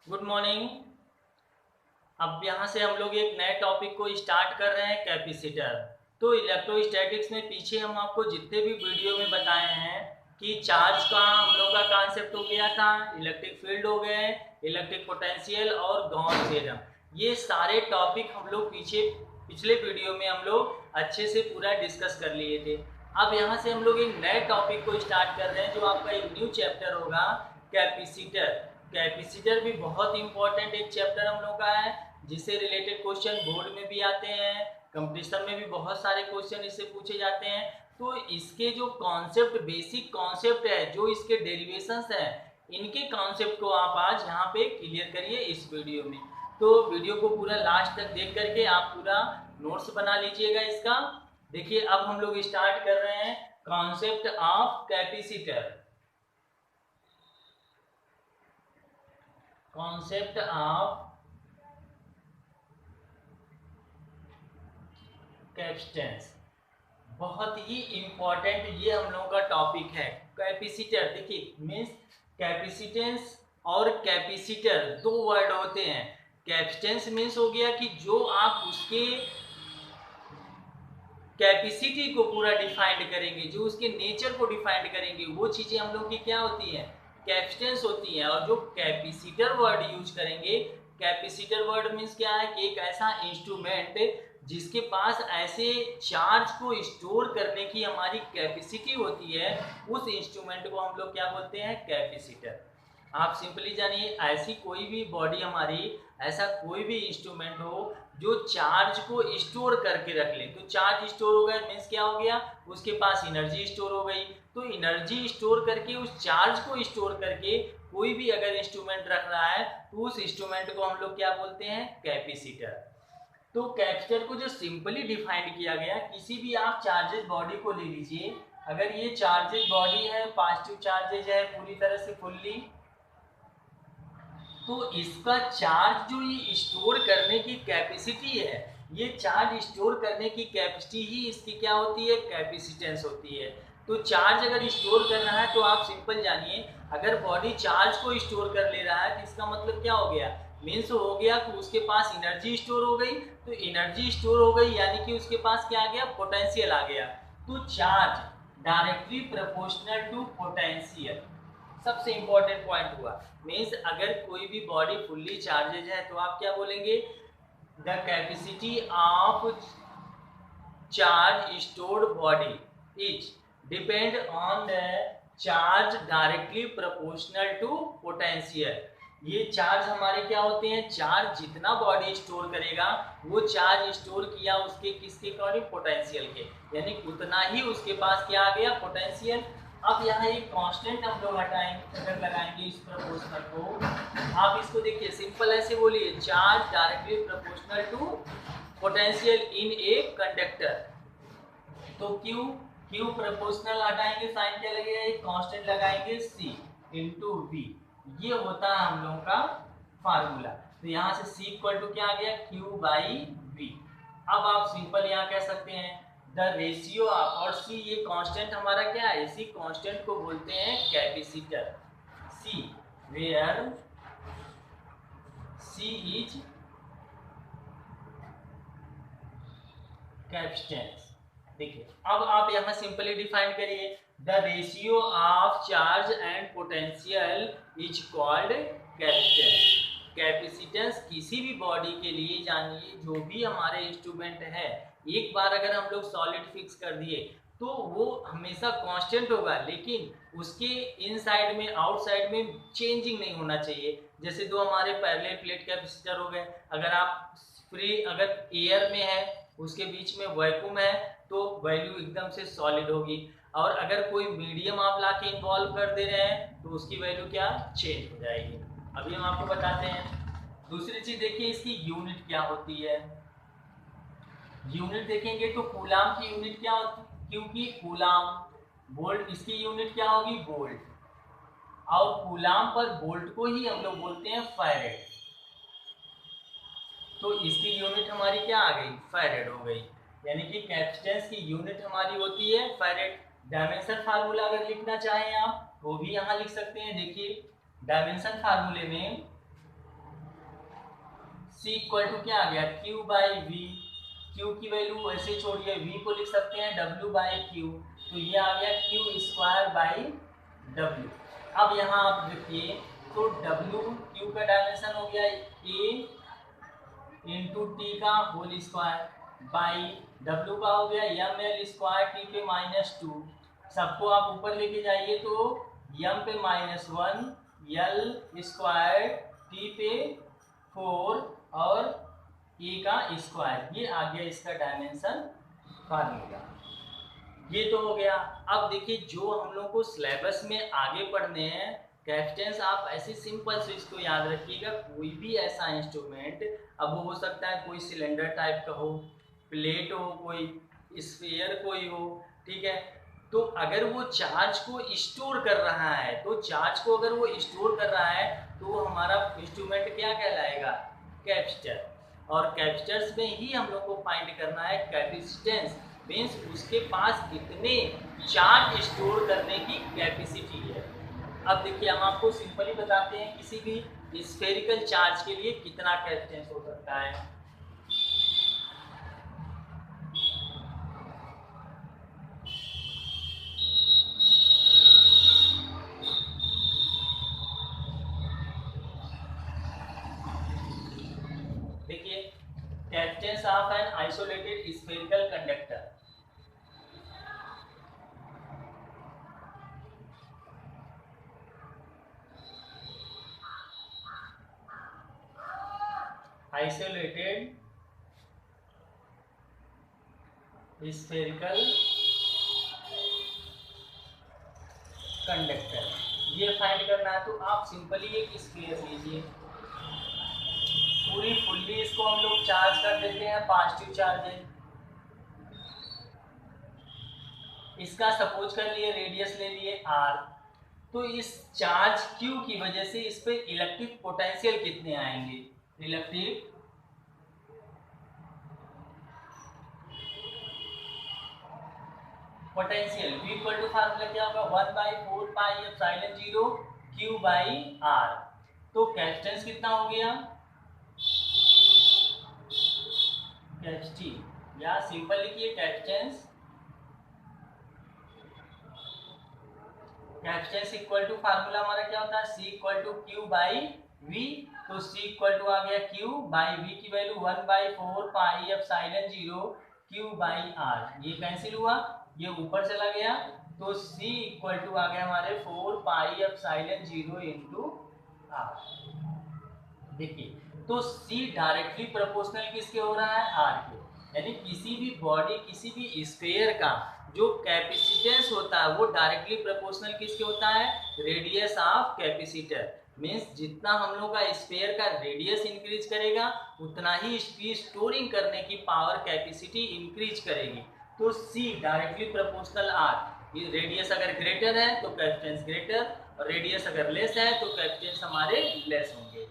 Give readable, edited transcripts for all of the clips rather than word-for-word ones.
Good morning. अब यहाँ से हम लोग एक नए टॉपिक को स्टार्ट कर रहे हैं, कैपेसिटर। तो इलेक्ट्रोस्टैटिक्स में पीछे हम आपको जितने भी वीडियो में बताए हैं कि चार्ज का हम लोग का कॉन्सेप्ट हो गया था, इलेक्ट्रिक फील्ड हो गए, इलेक्ट्रिक पोटेंशियल और गॉस थ्योरम। ये सारे टॉपिक हम लोग पिछले वीडियो में हम लोग अच्छे से पूरा डिस्कस कर लिए थे। अब यहाँ से हम लोग एक नए टॉपिक को स्टार्ट कर रहे हैं जो आपका एक न्यू चैप्टर होगा, कैपेसिटर। कैपेसिटर भी बहुत इंपॉर्टेंट एक चैप्टर हम लोग का है, जिससे रिलेटेड क्वेश्चन बोर्ड में भी आते हैं, कंपटीशन में भी बहुत सारे क्वेश्चन इससे पूछे जाते हैं। तो इसके जो कॉन्सेप्ट, बेसिक कॉन्सेप्ट है, जो इसके डेरिवेशंस हैं, इनके कॉन्सेप्ट को आप आज यहाँ पे क्लियर करिए इस वीडियो में। तो वीडियो को पूरा लास्ट तक देख करके आप पूरा नोट्स बना लीजिएगा इसका। देखिए अब हम लोग स्टार्ट कर रहे हैं concept of capacitor. Concept of capacitance बहुत ही इंपॉर्टेंट ये हम लोगों का टॉपिक है। कैपेसिटर देखिए मीन्स कैपेसिटेंस और कैपेसिटर दो वर्ड होते हैं। कैपेसिटेंस मीन्स हो गया कि जो आप उसके कैपेसिटी को पूरा डिफाइंड करेंगे, जो उसके नेचर को डिफाइंड करेंगे, वो चीजें हम लोग की क्या होती हैं, कैपेसिटेंस होती है। और जो कैपेसिटर वर्ड यूज करेंगे, कैपेसिटर वर्ड मीन्स क्या है कि एक ऐसा इंस्ट्रूमेंट जिसके पास ऐसे चार्ज को स्टोर करने की हमारी कैपेसिटी होती है, उस इंस्ट्रूमेंट को हम लोग क्या बोलते हैं, कैपेसिटर। आप सिंपली जानिए, ऐसी कोई भी बॉडी हमारी, ऐसा कोई भी इंस्ट्रूमेंट हो जो चार्ज को स्टोर करके रख ले। तो चार्ज स्टोर हो गया मीन्स क्या हो गया, उसके पास एनर्जी स्टोर हो गई। तो एनर्जी स्टोर करके, उस चार्ज को स्टोर करके कोई भी अगर इंस्ट्रूमेंट रख रहा है, तो उस इंस्ट्रूमेंट को हम लोग क्या बोलते हैं, कैपेसिटर। तो कैपेसिटर को जो सिंपली डिफाइंड किया गया, किसी भी आप चार्जेज बॉडी को ले लीजिए। अगर ये चार्जेज बॉडी है, पॉजिटिव चार्जेज है पूरी तरह से फुल्ली, तो इसका चार्ज जो ये स्टोर करने की कैपेसिटी है, ये चार्ज स्टोर करने की कैपेसिटी ही इसकी क्या होती है, कैपेसिटेंस होती है। तो चार्ज अगर स्टोर करना है तो आप सिंपल जानिए, अगर बॉडी चार्ज को स्टोर कर ले रहा है तो इसका मतलब क्या हो गया, मीन्स हो गया कि उसके पास एनर्जी स्टोर हो गई। तो एनर्जी स्टोर हो गई यानी कि उसके पास क्या आ गया, पोटेंशियल आ गया। तो charge directly proportional to potential, सबसे इंपॉर्टेंट पॉइंट हुआ। मीन्स अगर कोई भी बॉडी फुल्ली चार्जेज है तो आप क्या बोलेंगे, the capacity of charge stored body is depend on the charge directly proportional to potential. ये चार्ज हमारे क्या होते हैं, चार्ज जितना बॉडी स्टोर करेगा, वो चार्ज स्टोर किया उसके किसके अकॉर्डिंग, पोटेंशियल के, यानी उतना ही उसके पास क्या आ गया, पोटेंशियल। अब यहाँ एक कांस्टेंट हम लोग हटाएंगे, अगर लगाएंगे इस प्रोपोर्शनल को, आप इसको देखिए सिंपल ऐसे बोलिए, charge directly proportional to potential in a conductor. तो क्यू, क्यू प्रोपोर्शनल हटाएंगे, साइन क्या लगेगा, एक कांस्टेंट लगाएंगे सी इंटू वी। ये होता है हम लोगों का फार्मूला। तो यहाँ से सी इक्वल टू क्या आ गया, क्यू बाई वी। अब आप सिंपल यहाँ कह सकते हैं द रेशियो ऑफ, और सी ये कांस्टेंट हमारा क्या है, इसी कांस्टेंट को बोलते हैं capacitor. C where C is capacitance. देखिए अब आप यहाँ सिंपली डिफाइन करिए, the ratio of charge and potential is called capacitance. Capacitance किसी भी बॉडी के लिए, जानिए जो भी हमारे इंस्ट्रूमेंट है, एक बार अगर हम लोग सॉलिड फिक्स कर दिए तो वो हमेशा कांस्टेंट होगा, लेकिन उसके इनसाइड में आउटसाइड में चेंजिंग नहीं होना चाहिए। जैसे दो हमारे पैरेलल प्लेट कैपेसिटर हो गए, अगर आप फ्री, अगर एयर में है, उसके बीच में वैक्यूम है, तो वैल्यू एकदम से सॉलिड होगी। और अगर कोई मीडियम आप लाके इन्वॉल्व कर दे रहे हैं तो उसकी वैल्यू क्या, चेंज हो जाएगी। अभी हम आपको बताते हैं। दूसरी चीज देखिए, इसकी यूनिट क्या होती है। यूनिट देखेंगे तो कूलाम की यूनिट क्या होती है, क्योंकि कूलाम वोल्ट, इसकी यूनिट क्या होगी, वोल्ट। और कूलाम पर वोल्ट को ही हम लोग बोलते हैं फैरेड। तो इसकी यूनिट हमारी क्या आ गई, फैरेड हो गई। यानी कि कैपेसिटेंस की यूनिट हमारी होती है फैरेड। डायमेंशन फार्मूला अगर लिखना चाहें आप तो भी यहाँ लिख सकते हैं। देखिए डायमेंशन फार्मूले में C इक्वल टू क्या आ गया Q बाई V, Q की वैल्यू ऐसे छोड़िए, V को लिख सकते हैं W बाई Q, तो ये आ गया Q स्क्वायर बाई W। अब यहाँ आप देखिए तो W Q का डायमेंशन हो गया A इंटू टी का होल स्क्वायर बाई W का हो गया एम एल स्क्वायर टी पे -2, सबको आप ऊपर लेके जाइए तो m पे -1 l स्क्वायर टी पे 4 और a का स्क्वायर, ये आ गया इसका डायमेंशन फार्मूला। ये तो हो गया। अब देखिए जो हम लोग को सिलेबस में आगे पढ़ने हैं कैप्स्टेंस, आप ऐसे सिंपल से इसको याद रखिएगा। कोई भी ऐसा इंस्ट्रूमेंट, अब वो हो सकता है कोई सिलेंडर टाइप का हो, प्लेट हो, कोई स्फीयर कोई हो, ठीक है, तो अगर वो चार्ज को स्टोर कर रहा है, तो चार्ज को अगर वो स्टोर कर रहा है तो हमारा इंस्ट्रूमेंट क्या कहलाएगा, कैपेसिटर। और कैपेसिटर्स में ही हम लोग को फाइंड करना है कैपेसिटेंस, मीन्स उसके पास कितने चार्ज स्टोर करने की कैपेसिटी है। अब देखिए हम आपको सिंपली बताते हैं किसी भी स्फेरिकल चार्ज के लिए कितना कैपेसिटेंस हो सकता है। देखिए capacitance of an isolated spherical conductor, isolated spherical conductor, ये फाइंड करना है तो आप सिंपली एक स्फीयर लीजिए, पूरी फुल्ली इसको हम लोग चार्ज कर देते हैं, पॉजिटिव चार्ज है, इसका सपोज कर लिए रेडियस ले लिए r, तो इस चार्ज Q की वजह से इस पे इलेक्ट्रिक पोटेंशियल कितने आएंगे, electric potential V equal to formula क्या होगा 1/4 pi epsilon 0 Q by R। तो कैपेसिटेंस कितना हो गया, कैपेसिटी, या सिंपल लिखिए capacitance, capacitance equal to formula हमारा क्या होता है C equal to Q by V, तो C इक्वल टू आ गया Q बाई V की value 1/4 pi epsilon 0 Q by R, ये कैंसिल हुआ, ये ऊपर चला गया, तो C इक्वल टू आ गया हमारे 4 पाई एप्सिलॉन 0 इंटू R। देखिए तो C डायरेक्टली प्रोपोर्शनल किसके हो रहा है, R के, यानी किसी भी बॉडी, किसी भी स्फीयर का जो कैपेसिटेंस होता है वो डायरेक्टली प्रोपोर्शनल किसके होता है, रेडियस ऑफ कैपेसिटर। मीन्स जितना हम लोग का स्फीयर का रेडियस इंक्रीज करेगा उतना ही इसकी स्टोरिंग करने की पावर कैपेसिटी इंक्रीज करेगी। तो C डायरेक्टली प्रोपोर्शनल R, ये रेडियस अगर ग्रेटर है तो कैपेसिटेंस ग्रेटर, और रेडियस अगर लेस है तो कैपेसिटेंस हमारे लेस होंगे।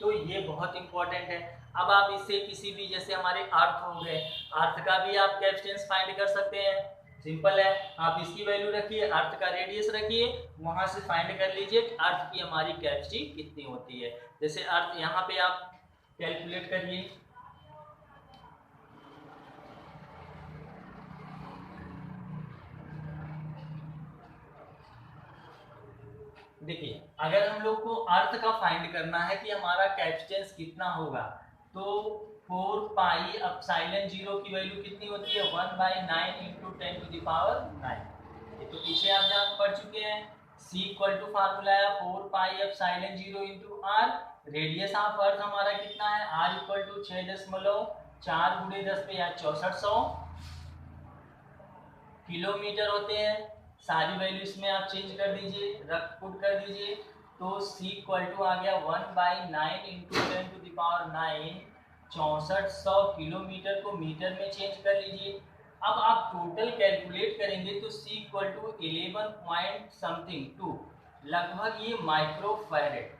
तो ये बहुत इंपॉर्टेंट है। अब आप इससे किसी भी, जैसे हमारे अर्थ हो गए, अर्थ का भी आप कैपेसिटेंस फाइंड कर सकते हैं, सिंपल है, आप इसकी वैल्यू रखिए, अर्थ का रेडियस रखिए, वहां से फाइंड कर लीजिए अर्थ की हमारी कैपेसिटी कितनी होती है। जैसे अर्थ यहाँ पे आप कैलकुलेट करिए, देखिए अगर हम लोग को अर्थ का फाइंड करना है कि हमारा कैपेसिटेंस कितना होगा, तो 4 पाई एप्सिलॉन 0 की वैल्यू कितनी होती है 1/9 इंटू 10 टू द पावर 9। ये तो पीछे आप जान पढ़ चुके हैं। C इक्वल टू फार्मूला है 4 पाई epsilon 0 into R। Radius of earth हमारा कितना है, R इक्वल टू 6.4 गुणे 10 पे या 6400 किलोमीटर होते हैं। सारी वैल्यू इसमें आप चेंज कर दीजिए, रख पुट कर दीजिए, तो C इक्वल टू आ गया 1/9 into 10 to the power 9, 6400 kilometre को मीटर में चेंज कर लीजिए। अब आप टोटल कैलकुलेट करेंगे तो C equal to 11 point something 2, लगभग ये माइक्रोफैरेड,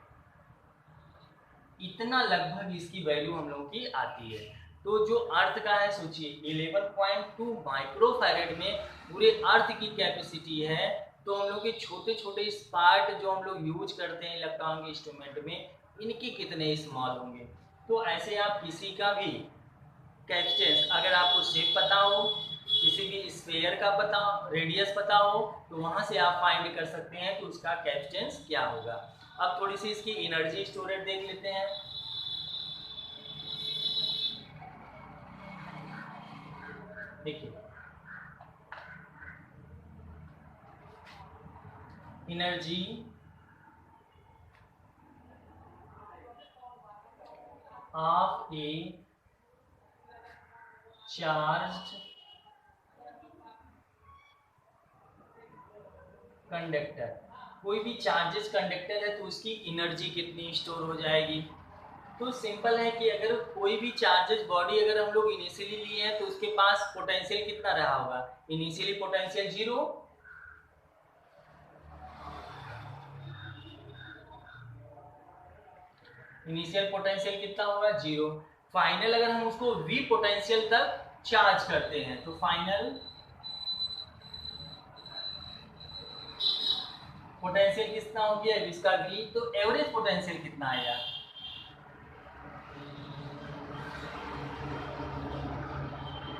इतना लगभग इसकी वैल्यू हम लोगों की आती है। तो जो अर्थ का है सोचिए 11.2 माइक्रोफैरेड में पूरे अर्थ की कैपेसिटी है, तो हम लोग के छोटे छोटे पार्ट जो हम लोग यूज करते हैं इलेक्ट्रॉनिक इंस्ट्रूमेंट में, इनके कितने स्मॉल होंगे। तो ऐसे आप किसी का भी कैपेसिटेंस, अगर आपको शेप पता हो, किसी भी स्फीयर का पता, रेडियस पता हो, तो वहां से आप फाइंड कर सकते हैं कि उसका कैपेसिटेंस क्या होगा। अब थोड़ी सी इसकी एनर्जी स्टोरेज देख लेते हैं। देखिए energy of A charged conductor, कोई भी चार्जेस कंडक्टर है तो उसकी एनर्जी कितनी स्टोर हो जाएगी। तो सिंपल है कि अगर कोई भी चार्जेस बॉडी अगर हम लोग इनिशियली लिए हैं तो उसके पास पोटेंशियल कितना रहा होगा, इनिशियली पोटेंशियल 0, इनिशियल पोटेंशियल कितना होगा 0। फाइनल अगर हम उसको v पोटेंशियल तक चार्ज करते हैं तो फाइनल पोटेंशियल कितना हो गया इसका v, तो एवरेज पोटेंशियल कितना आएगा,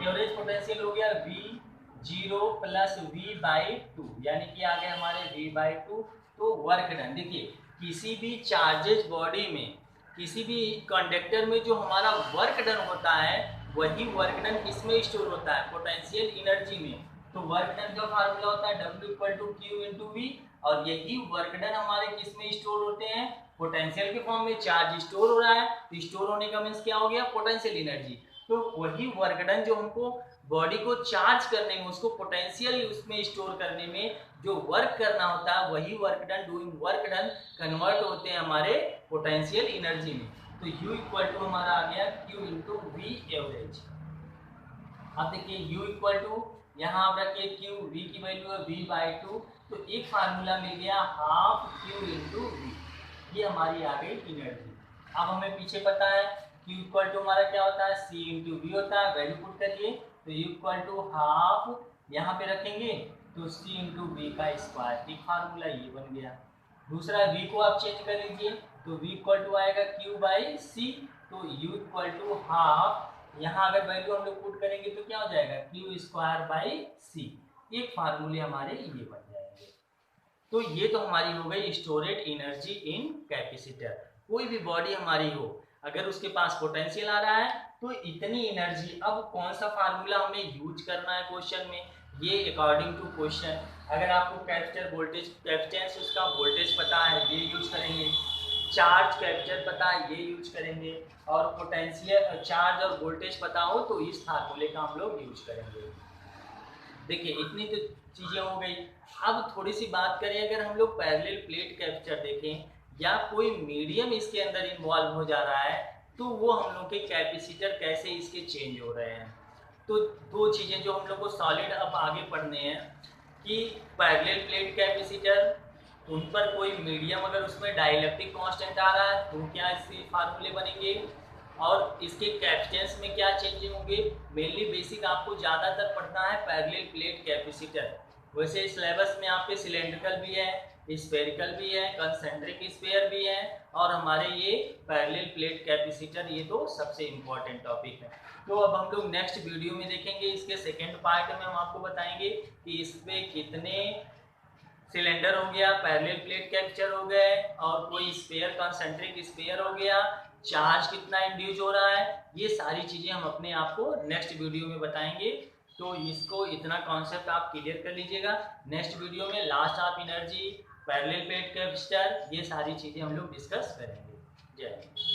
एवरेज पोटेंशियल हो गया v0 प्लस v/2, यानी कि आ गया हमारे v/2। तो वर्क डन, देखिए किसी भी चार्जेज बॉडी में, किसी भी कंडक्टर में जो हमारा वर्क डन होता है वही वर्क डन किसमें स्टोर होता है, पोटेंशियल एनर्जी में। तो वर्क डन का फार्मूला होता है W=Q/V, और यही वर्क डन हमारे किसमें स्टोर होते हैं, पोटेंशियल के फॉर्म में। चार्ज स्टोर हो रहा है तो स्टोर होने का मीन्स क्या हो गया, पोटेंशियल एनर्जी। तो वही वर्क डन जो हमको बॉडी को चार्ज करने में, उसको पोटेंशियल उसमें स्टोर करने में जो वर्क करना होता है वही work done, doing work done convert होते हैं हमारे पोटेंशियल एनर्जी में। तो U हमारा आ गया Q/V एवरेज। अब देखिए U यहाँ आप रखिए Q, V की वैल्यू है v/2, तो एक फार्मूला मिल गया हाफ Q/V, ये हमारी आ गई एनर्जी। अब हमें पीछे पता है Q हमारा क्या होता है, C/V होता है, वैल्यू पुट करिए तो U हाफ यहाँ पे रखेंगे तो C/V का स्क्वायर, एक फार्मूला ये बन गया। दूसरा V को आप चेंज कर लीजिए तो V आएगा Q/C, तो U हाफ, यहाँ अगर वैल्यू हम लोग पुट करेंगे तो क्या हो जाएगा Q²/C, एक फार्मूले हमारे ये बन जाएंगे। तो ये तो हमारी हो गई स्टोरेड एनर्जी इन कैपेसिटर। कोई भी बॉडी हमारी हो, अगर उसके पास पोटेंशियल आ रहा है तो इतनी एनर्जी, अब कौन सा फार्मूला हमें यूज करना है क्वेश्चन में, ये अकॉर्डिंग टू क्वेश्चन। अगर आपको कैपेसिटर वोल्टेज, कैपेसिटेंस उसका वोल्टेज पता है ये यूज करेंगे, चार्ज कैपेसिटर पता है ये यूज करेंगे, और पोटेंशियल चार्ज और वोल्टेज पता हो तो इस फार्मूले का हम लोग यूज करेंगे। देखिए इतनी तो चीज़ें हो गई। अब थोड़ी सी बात करें, अगर हम लोग पैरेलल प्लेट कैपेसिटर देखें या कोई मीडियम इसके अंदर इन्वॉल्व हो जा रहा है तो वो हम लोग के कैपेसिटर कैसे इसके चेंज हो रहे हैं। तो दो चीज़ें जो हम लोग को सॉलिड अब आगे पढ़ने हैं कि पैरेलल प्लेट कैपेसिटर, उन पर कोई मीडियम अगर उसमें डाइलेक्ट्रिक कांस्टेंट आ रहा है तो क्या इसके फार्मूले बनेंगे, और इसके कैपेसिटेंस में क्या चेंज होंगे। मेनली बेसिक आपको ज़्यादातर पढ़ना है पैरेलल प्लेट कैपेसिटर। वैसे सिलेबस में आपके सिलेंड्रिकल भी है, स्फेरिकल भी है, कंसेंट्रिक स्फीयर भी है, और हमारे ये पैरेलल प्लेट कैपेसिटर, ये तो सबसे इम्पोर्टेंट टॉपिक है। तो अब हम लोग नेक्स्ट वीडियो में देखेंगे, इसके सेकेंड पार्ट में हम आपको बताएंगे कि इसमें कितने सिलेंडर हो गया, पैरेलल प्लेट कैपेसिटर हो गए, और कोई स्फीयर कंसेंट्रिक स्फीयर हो गया, चार्ज कितना इंड्यूस हो रहा है, ये सारी चीज़ें हम अपने आपको नेक्स्ट वीडियो में बताएंगे। तो इसको इतना कॉन्सेप्ट आप क्लियर कर लीजिएगा। नेक्स्ट वीडियो में last of energy, parallel plate capacitor, ये सारी चीज़ें हम लोग डिस्कस करेंगे। जय हिंद।